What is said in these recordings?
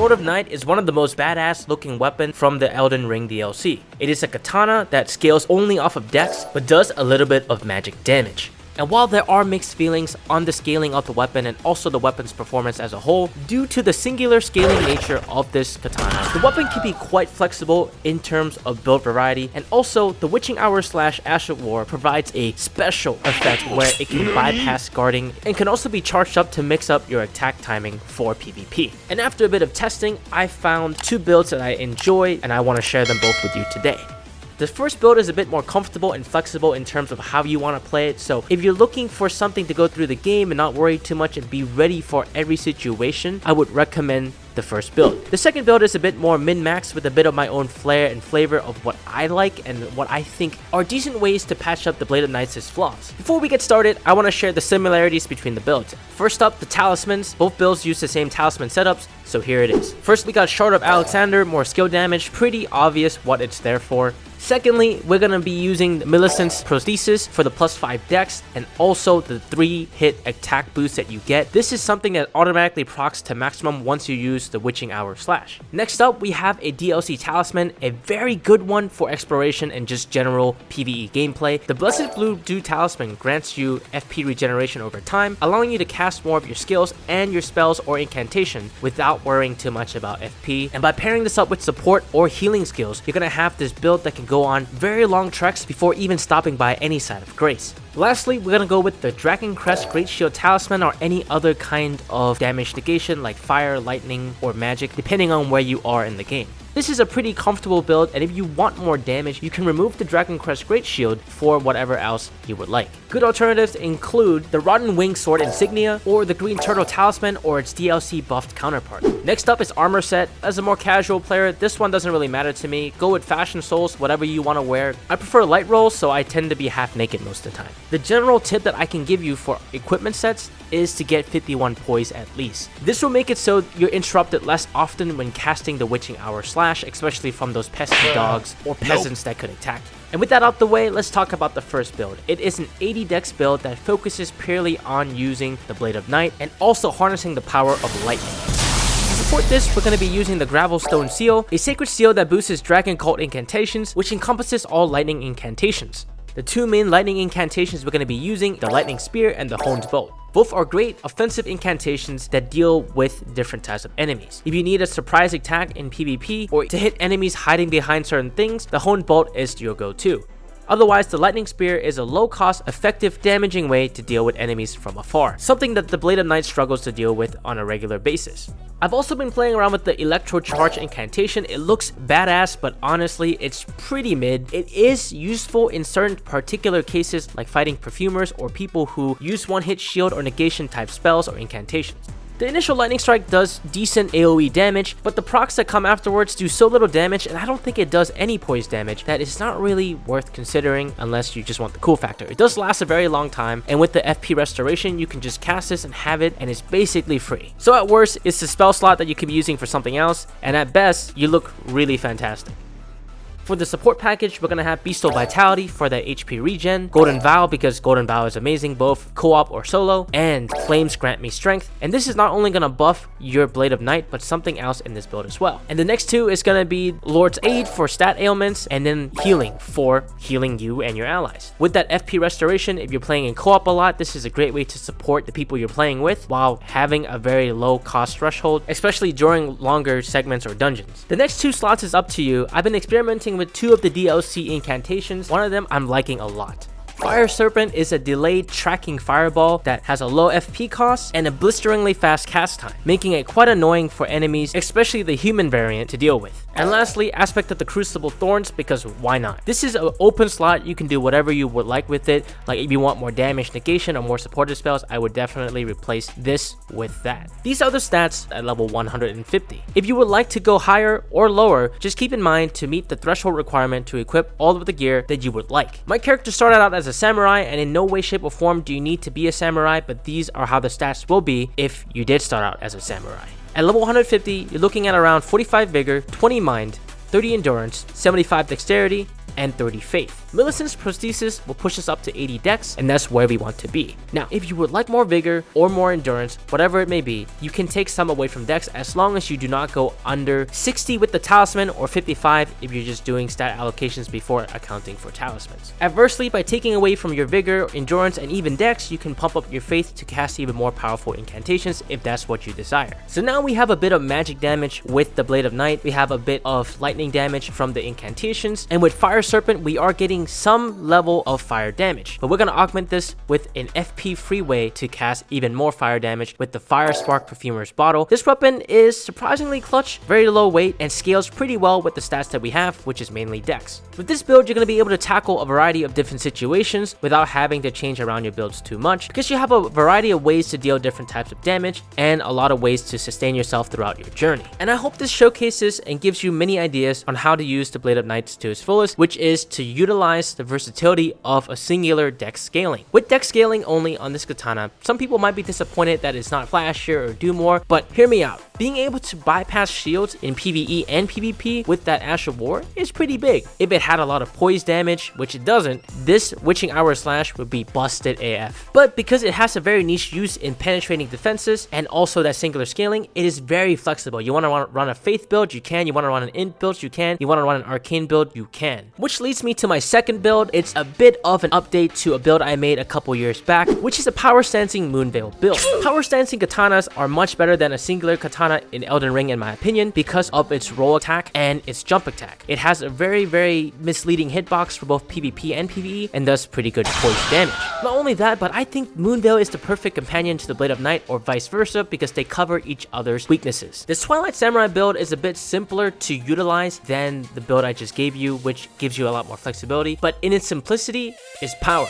Sword of Night is one of the most badass looking weapons from the Elden Ring DLC. It is a katana that scales only off of dex, but does a little bit of magic damage. And while there are mixed feelings on the scaling of the weapon and also the weapon's performance as a whole, due to the singular scaling nature of this katana, the weapon can be quite flexible in terms of build variety, and also the Witching Hour / Ash of War provides a special effect where it can bypass guarding and can also be charged up to mix up your attack timing for PvP. And after a bit of testing, I found two builds that I enjoy and I want to share them both with you today. The first build is a bit more comfortable and flexible in terms of how you want to play it, so if you're looking for something to go through the game and not worry too much and be ready for every situation, I would recommend the first build. The second build is a bit more min-max with a bit of my own flair and flavor of what I like and what I think are decent ways to patch up the Blade of Knight's flaws. Before we get started, I want to share the similarities between the builds. First up, the Talismans. Both builds use the same talisman setups, so here it is. First, we got Shard of Alexander, more skill damage, pretty obvious what it's there for. Secondly, we're going to be using the Millicent's Prosthesis for the +5 dex and also the 3-hit attack boost that you get. This is something that automatically procs to maximum once you use the Witching Hour /. Next up, we have a DLC Talisman, a very good one for exploration and just general PvE gameplay. The Blessed Blue Dew Talisman grants you FP regeneration over time, allowing you to cast more of your skills and your spells or incantation without worrying too much about FP. And by pairing this up with support or healing skills, you're going to have this build that can go on very long treks before even stopping by any side of grace. Lastly, we're gonna go with the Dragon Crest Great Shield Talisman or any other kind of damage negation like fire, lightning, or magic, depending on where you are in the game. This is a pretty comfortable build, and if you want more damage, you can remove the Dragon Crest Great Shield for whatever else you would like. Good alternatives include the Rotten Wing Sword Insignia, or the Green Turtle Talisman, or its DLC buffed counterpart. Next up is Armor Set. As a more casual player, this one doesn't really matter to me. Go with Fashion Souls, whatever you want to wear. I prefer light rolls, so I tend to be half naked most of the time. The general tip that I can give you for equipment sets is to get 51 poise at least. This will make it so you're interrupted less often when casting the Witching Hour /, especially from those pesky dogs or peasants that could attack you. And with that out the way, let's talk about the first build. It is an 80 dex build that focuses purely on using the Blade of Night and also harnessing the power of lightning. To support this, we're going to be using the Gravelstone Seal, a sacred seal that boosts Dragon Cult incantations, which encompasses all lightning incantations. The two main lightning incantations we're going to be using, the Lightning Spear and the Honed Bolt. Both are great offensive incantations that deal with different types of enemies. If you need a surprise attack in PvP or to hit enemies hiding behind certain things, the Honed Bolt is your go-to. Otherwise, the Lightning Spear is a low-cost, effective, damaging way to deal with enemies from afar, something that the Blade of Night struggles to deal with on a regular basis. I've also been playing around with the Electro Charge incantation. It looks badass, but honestly, it's pretty mid. It is useful in certain particular cases like fighting perfumers or people who use one-hit shield or negation type spells or incantations. The initial lightning strike does decent AoE damage, but the procs that come afterwards do so little damage, and I don't think it does any poise damage, that it's not really worth considering unless you just want the cool factor. It does last a very long time, and with the FP restoration, you can just cast this and have it, and it's basically free. So at worst, it's a spell slot that you could be using for something else, and at best, you look really fantastic. For the support package, we're going to have Beastal Vitality for the HP regen, Golden Vow because Golden Vow is amazing both co-op or solo, and Flames grant me strength. And this is not only going to buff your Blade of Night, but something else in this build as well. And the next two is going to be Lord's Aid for stat ailments, and then Healing for healing you and your allies. With that FP restoration, if you're playing in co-op a lot, this is a great way to support the people you're playing with while having a very low cost threshold, especially during longer segments or dungeons. The next two slots is up to you. I've been experimenting with two of the DLC incantations. One of them I'm liking a lot. Fire Serpent is a delayed tracking fireball that has a low FP cost and a blisteringly fast cast time, making it quite annoying for enemies, especially the human variant, to deal with. And lastly, Aspect of the Crucible Thorns, because why not? This is an open slot, you can do whatever you would like with it. Like if you want more damage negation or more supportive spells, I would definitely replace this with that. These are the stats at level 150. If you would like to go higher or lower, just keep in mind to meet the threshold requirement to equip all of the gear that you would like. My character started out as a samurai, and in no way, shape, or form do you need to be a samurai, but these are how the stats will be if you did start out as a samurai. At level 150, you're looking at around 45 vigor, 20 mind, 30 endurance, 75 dexterity, and 30 faith. Millicent's prosthesis will push us up to 80 dex, and that's where we want to be. Now, if you would like more vigor or more endurance, whatever it may be, you can take some away from dex as long as you do not go under 60 with the talisman or 55 if you're just doing stat allocations before accounting for talismans. Adversely, by taking away from your vigor, endurance, and even dex, you can pump up your faith to cast even more powerful incantations if that's what you desire. So now we have a bit of magic damage with the Blade of Night, we have a bit of lightning damage from the incantations, and with Fire Serpent we are getting some level of fire damage, but we're going to augment this with an FP free way to cast even more fire damage with the Fire Spark Perfumer's Bottle. This weapon is surprisingly clutch, very low weight, and scales pretty well with the stats that we have, which is mainly dex. With this build, you're going to be able to tackle a variety of different situations without having to change around your builds too much, because you have a variety of ways to deal different types of damage and a lot of ways to sustain yourself throughout your journey. And I hope this showcases and gives you many ideas on how to use the Blade of Night to its fullest, which is to utilize the versatility of a singular dex scaling. With dex scaling only on this katana, some people might be disappointed that it's not flashier or do more, but hear me out. Being able to bypass shields in PvE and PvP with that Ash of War is pretty big. If it had a lot of poise damage, which it doesn't, this Witching Hour Slash would be busted AF. But because it has a very niche use in penetrating defenses and also that singular scaling, it is very flexible. You want to run a Faith build, you can. You want to run an Int build, you can. You want to run an Arcane build, you can. Which leads me to my second build. It's a bit of an update to a build I made a couple years back, which is a Powerstancing Moonveil build. Powerstancing katanas are much better than a singular katana in Elden Ring in my opinion because of its roll attack and its jump attack. It has a very misleading hitbox for both PvP and PvE and does pretty good poise damage. Not only that, but I think Moonveil is the perfect companion to the Blade of Night or vice versa because they cover each other's weaknesses. This Twilight Samurai build is a bit simpler to utilize than the build I just gave you, which gives you a lot more flexibility, but in its simplicity is power.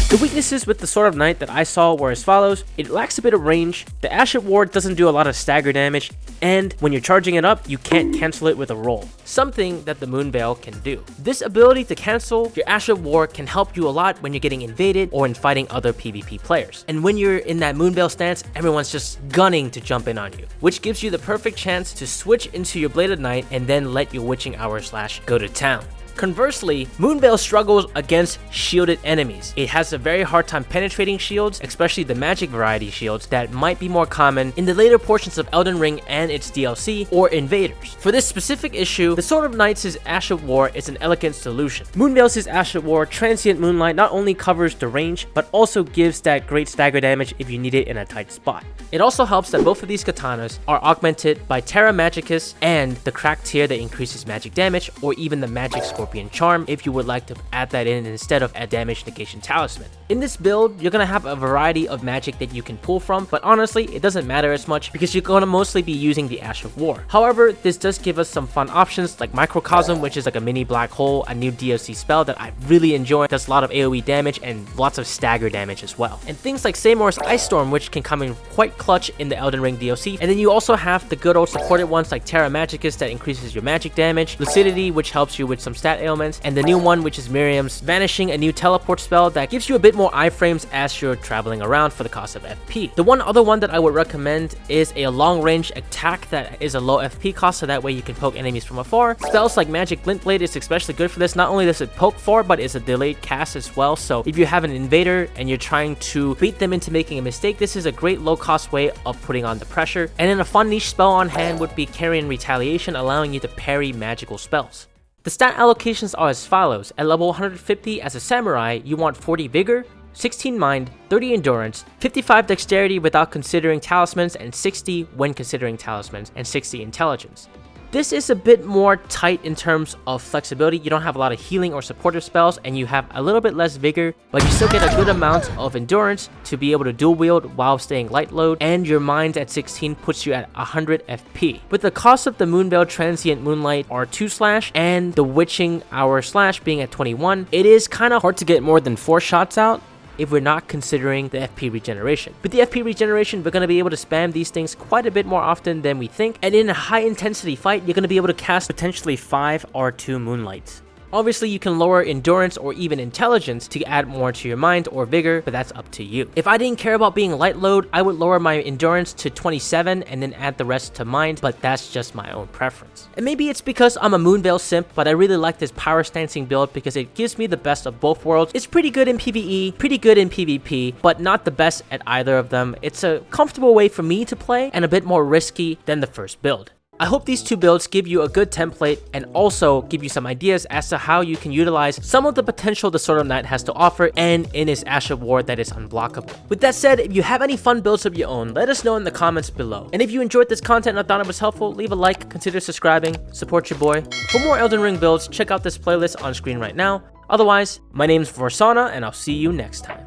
The weaknesses with the Sword of Night that I saw were as follows. It lacks a bit of range, the Ash of War doesn't do a lot of stagger damage, and when you're charging it up, you can't cancel it with a roll, something that the Moonveil can do. This ability to cancel your Ash of War can help you a lot when you're getting invaded or in fighting other PvP players. And when you're in that Moonveil stance, everyone's just gunning to jump in on you, which gives you the perfect chance to switch into your Blade of Night and then let your Witching Hour Slash go to town. Conversely, Moonveil struggles against shielded enemies. It has a very hard time penetrating shields, especially the magic variety shields that might be more common in the later portions of Elden Ring and its DLC, or invaders. For this specific issue, the Sword of Knight's Ash of War is an elegant solution. Moonveil's Ash of War Transient Moonlight not only covers the range, but also gives that great stagger damage if you need it in a tight spot. It also helps that both of these katanas are augmented by Terra Magicus and the cracked tier that increases magic damage, or even the Magic Scorpion Charm if you would like to add that in instead of a damage negation talisman. In this build, you're going to have a variety of magic that you can pull from, but honestly, it doesn't matter as much because you're going to mostly be using the Ash of War. However, this does give us some fun options like Microcosm, which is like a mini black hole, a new DLC spell that I really enjoy, does a lot of AoE damage and lots of stagger damage as well. And things like Seymour's Ice Storm, which can come in quite clutch in the Elden Ring DLC. And then you also have the good old supported ones like Terra Magicus that increases your magic damage, Lucidity, which helps you with some stat ailments, and the new one, which is Miriam's Vanishing, a new teleport spell that gives you a bit more iframes as you're traveling around for the cost of FP. The one other one that I would recommend is a long range attack that is a low FP cost, so that way you can poke enemies from afar. Spells like Magic Glint Blade is especially good for this. Not only does it poke for, but it's a delayed cast as well, so if you have an invader and you're trying to bait them into making a mistake, this is a great low cost way of putting on the pressure. And then a fun niche spell on hand would be Carrion Retaliation, allowing you to parry magical spells. The stat allocations are as follows. At level 150 as a samurai, you want 40 vigor, 16 mind, 30 endurance, 55 dexterity without considering talismans, and 60 when considering talismans, and 60 intelligence. This is a bit more tight in terms of flexibility. You don't have a lot of healing or supportive spells, and you have a little bit less vigor, but you still get a good amount of endurance to be able to dual wield while staying light load, and your mind at 16 puts you at 100 FP. With the cost of the Moonveil Transient Moonlight R2 slash and the Witching Hour slash being at 21, it is kind of hard to get more than 4 shots out if we're not considering the FP regeneration. With the FP regeneration, we're going to be able to spam these things quite a bit more often than we think, and in a high intensity fight, you're going to be able to cast potentially 5 R2 Moonlights. Obviously, you can lower endurance or even intelligence to add more to your mind or vigor, but that's up to you. If I didn't care about being light load, I would lower my endurance to 27 and then add the rest to mind, but that's just my own preference. And maybe it's because I'm a Moonveil simp, but I really like this power stancing build because it gives me the best of both worlds. It's pretty good in PvE, pretty good in PvP, but not the best at either of them. It's a comfortable way for me to play and a bit more risky than the first build. I hope these two builds give you a good template and also give you some ideas as to how you can utilize some of the potential the Sword of Night has to offer and in its Ash of War that is unblockable. With that said, if you have any fun builds of your own, let us know in the comments below. And if you enjoyed this content and thought it was helpful, leave a like, consider subscribing, support your boy. For more Elden Ring builds, check out this playlist on screen right now. Otherwise, my name's Varsona and I'll see you next time.